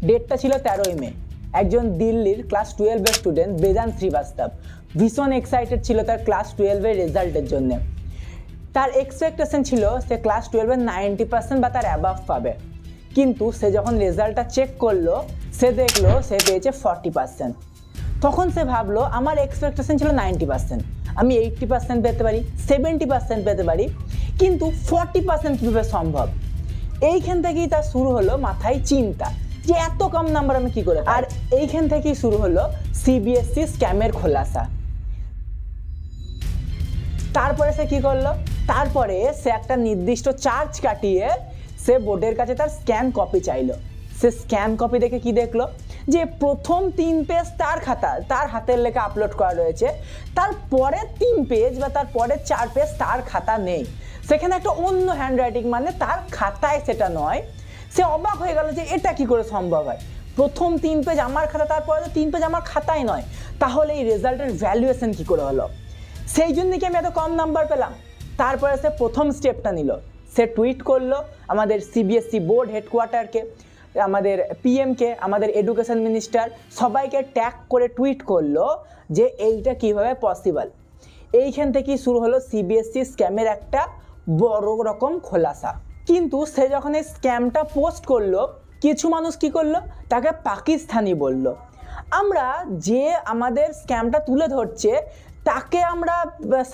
ডেটটা ছিল 13ই মে। একজন দিল্লির ক্লাস 12-এর স্টুডেন্ট বেদান্ত শ্রীবাস্তব ভীষণ এক্সাইটেড ছিল তার ক্লাস 12-এর রেজাল্টের জন্য। তার এক্সপেকটেশন ছিল সে ক্লাস 12-এর 90% বা তার অ্যাবাভ পাবে, কিন্তু সে যখন রেজাল্টটা চেক করলো সে দেখলো সে পেয়েছে 40%। তখন সে ভাবলো আমার এক্সপেকটেশন ছিল 90%, আমি 80% পেতে পারি, 70% পেতে পারি, কিন্তু 40% কীভাবে সম্ভব। এইখান থেকেই তার শুরু হলো মাথায় চিন্তা যে এত কম নাম্বার আমি কী করে। আর এইখান থেকেই শুরু হলো সিবিএসসি স্ক্যামের খোলাসা। তারপরে সে কী করলো, তারপরে সে একটা নির্দিষ্ট চার্জ কাটিয়ে সে বোর্ডের কাছে তার স্ক্যান কপি চাইলো। সে স্ক্যান কপি দেখে কি দেখলো যে প্রথম 3 পেজ তার খাতা, তার হাতের লেখা আপলোড করা রয়েছে, তার পরের 3 পেজ বা তার পরের 4 পেজ তার খাতা নেই, সেখানে একটা অন্য হ্যান্ডরাইটিং, মানে তার খাতায় সেটা নয়। সে অবাক হয়ে গেল যে এটা কি করে সম্ভব হয়, প্রথম 3 পেজ আমার খাতা, তারপরে 3 পেজ আমার খাতায় নয়, তাহলে এই রেজাল্টের ভ্যালুয়েশন কি করে হলো, সেই জন্য কি আমি এত কম নাম্বার পেলাম। তারপরে সে প্রথম স্টেপটা নিল, সে টুইট করলো আমাদের সিবিএসসি বোর্ড হেডকোয়ার্টারকে, আমাদের পিএমকে, আমাদের এডুকেশন মিনিস্টার, সবাইকে ট্যাগ করে টুইট করলো যে এইটা কিভাবে পসিবল। এইখান থেকেই শুরু হলো সিবিএসসি স্ক্যামের একটা বড় রকম খোলাসা। কিন্তু সে যখন এই স্ক্যামটা পোস্ট করলো, কিছু মানুষ কি করলো, তাকে পাকিস্তানি বলল। আমরা যে আমাদের স্ক্যামটা তুলে ধরছে তাকে আমরা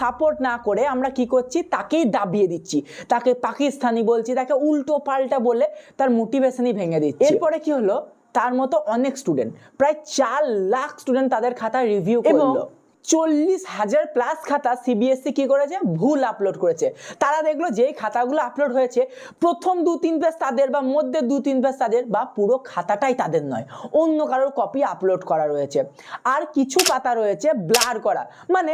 সাপোর্ট না করে আমরা কি করছি, তাকেই দাবিয়ে দিচ্ছি, তাকে পাকিস্তানি বলছি, তাকে উল্টো পাল্টা বলে তার মোটিভেশনই ভেঙে দিচ্ছি। এরপরে কি হলো, তার মতো অনেক স্টুডেন্ট, প্রায় 4 লাখ স্টুডেন্ট তাদের খাতা রিভিউ করলো। 40,000 প্লাস খাতা সিবিএসসি কি করেছে, ভুল আপলোড করেছে। তারা দেখলো যেই খাতাগুলো আপলোড হয়েছে প্রথম 2-3 পেজ তাদের, বা মধ্যে 2-3 পেজ তাদের, বা পুরো খাতাটাই তাদের নয়, অন্য কারোর কপি আপলোড করা রয়েছে। আর কিছু পাতা রয়েছে ব্লার করা, মানে